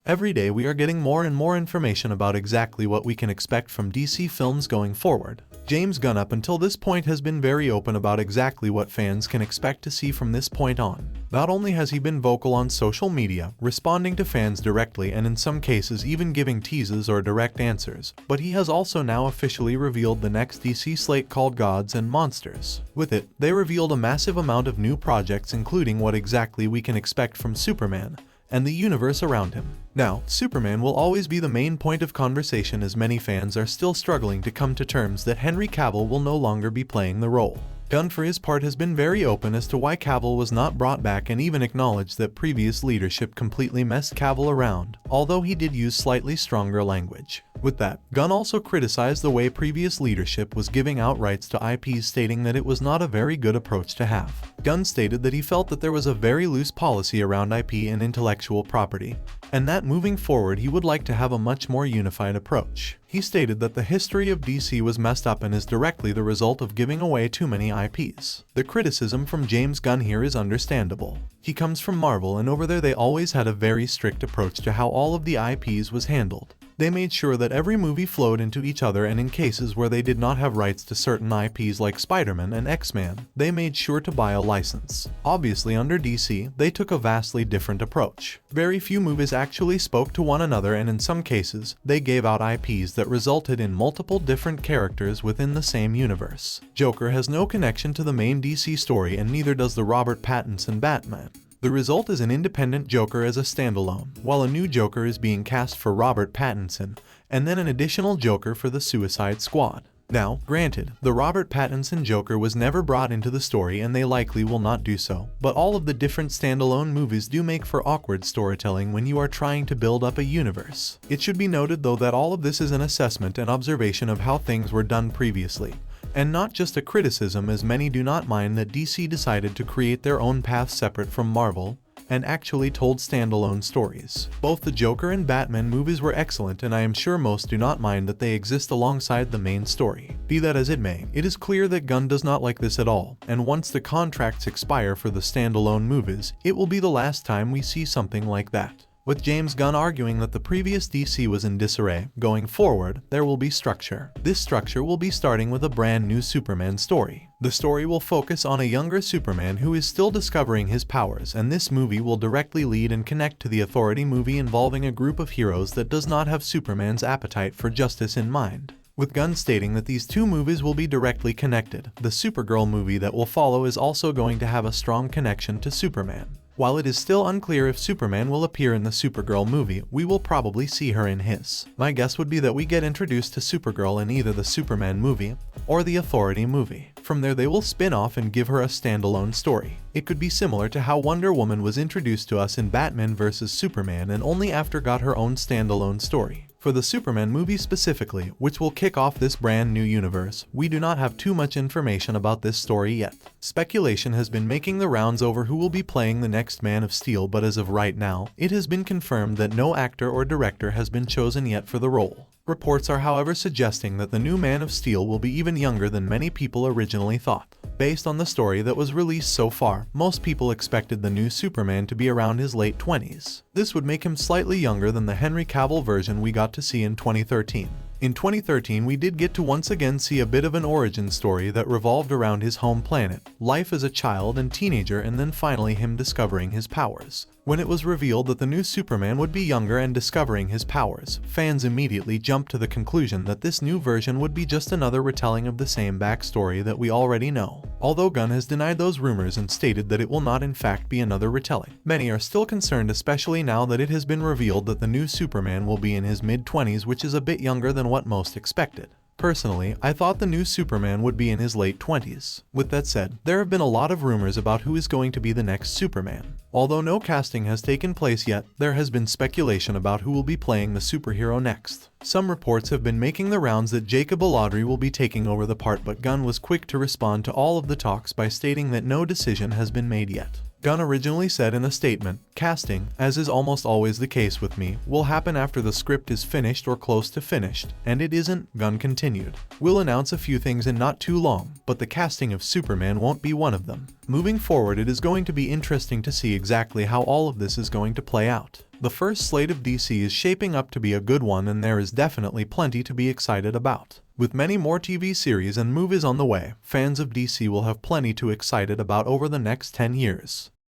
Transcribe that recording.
Every day we are getting more and more information about exactly what we can expect from DC films going forward. James Gunn up until this point has been very open about exactly what fans can expect to see from this point on. Not only has he been vocal on social media, responding to fans directly and in some cases even giving teases or direct answers, but he has also now officially revealed the next DC slate called Gods and Monsters. With it, they revealed a massive amount of new projects, including what exactly we can expect from Superman and the universe around him. Now, Superman will always be the main point of conversation, as many fans are still struggling to come to terms that Henry Cavill will no longer be playing the role. Gunn for his part has been very open as to why Cavill was not brought back and even acknowledged that previous leadership completely messed Cavill around, although he did use slightly stronger language. With that, Gunn also criticized the way previous leadership was giving out rights to IPs, stating that it was not a very good approach to have. Gunn stated that he felt that there was a very loose policy around IP and intellectual property, and that moving forward he would like to have a much more unified approach. He stated that the history of DC was messed up and is directly the result of giving away too many IPs. The criticism from James Gunn here is understandable. He comes from Marvel, and over there they always had a very strict approach to how all of the IPs was handled. They made sure that every movie flowed into each other, and in cases where they did not have rights to certain IPs like Spider-Man and X-Men, they made sure to buy a license. Obviously under DC, they took a vastly different approach. Very few movies actually spoke to one another, and in some cases, they gave out IPs that resulted in multiple different characters within the same universe. Joker has no connection to the main DC story, and neither does the Robert Pattinson Batman. The result is an independent Joker as a standalone, while a new Joker is being cast for Robert Pattinson, and then an additional Joker for the Suicide Squad. Now, granted, the Robert Pattinson Joker was never brought into the story, and they likely will not do so, but all of the different standalone movies do make for awkward storytelling when you are trying to build up a universe. It should be noted though that all of this is an assessment and observation of how things were done previously, and not just a criticism, as many do not mind that DC decided to create their own path separate from Marvel and actually told standalone stories. Both the Joker and Batman movies were excellent, and I am sure most do not mind that they exist alongside the main story. Be that as it may, it is clear that Gunn does not like this at all, and once the contracts expire for the standalone movies, it will be the last time we see something like that. With James Gunn arguing that the previous DC was in disarray, going forward, there will be structure. This structure will be starting with a brand new Superman story. The story will focus on a younger Superman who is still discovering his powers, and this movie will directly lead and connect to the Authority movie involving a group of heroes that does not have Superman's appetite for justice in mind. With Gunn stating that these two movies will be directly connected, the Supergirl movie that will follow is also going to have a strong connection to Superman. While it is still unclear if Superman will appear in the Supergirl movie, we will probably see her in his. My guess would be that we get introduced to Supergirl in either the Superman movie or the Authority movie. From there they will spin off and give her a standalone story. It could be similar to how Wonder Woman was introduced to us in Batman vs Superman and only after got her own standalone story. For the Superman movie specifically, which will kick off this brand new universe, we do not have too much information about this story yet. Speculation has been making the rounds over who will be playing the next Man of Steel, but as of right now, it has been confirmed that no actor or director has been chosen yet for the role. Reports are however suggesting that the new Man of Steel will be even younger than many people originally thought. Based on the story that was released so far, most people expected the new Superman to be around his late 20s. This would make him slightly younger than the Henry Cavill version we got to see in 2013. In 2013, we did get to once again see a bit of an origin story that revolved around his home planet, life as a child and teenager, and then finally him discovering his powers. When it was revealed that the new Superman would be younger and discovering his powers, fans immediately jumped to the conclusion that this new version would be just another retelling of the same backstory that we already know. Although Gunn has denied those rumors and stated that it will not in fact be another retelling, many are still concerned, especially now that it has been revealed that the new Superman will be in his mid-20s, which is a bit younger than what most expected. Personally, I thought the new Superman would be in his late 20s. With that said, there have been a lot of rumors about who is going to be the next Superman. Although no casting has taken place yet, there has been speculation about who will be playing the superhero next. Some reports have been making the rounds that Jacob Elordi will be taking over the part, but Gunn was quick to respond to all of the talks by stating that no decision has been made yet. Gunn originally said in a statement, "Casting, as is almost always the case with me, will happen after the script is finished or close to finished, and it isn't." Gunn continued, "We'll announce a few things in not too long, but the casting of Superman won't be one of them. Moving forward, it is going to be interesting to see exactly how all of this is going to play out." The first slate of DC is shaping up to be a good one, and there is definitely plenty to be excited about. With many more TV series and movies on the way, fans of DC will have plenty to excited about over the next 10 years.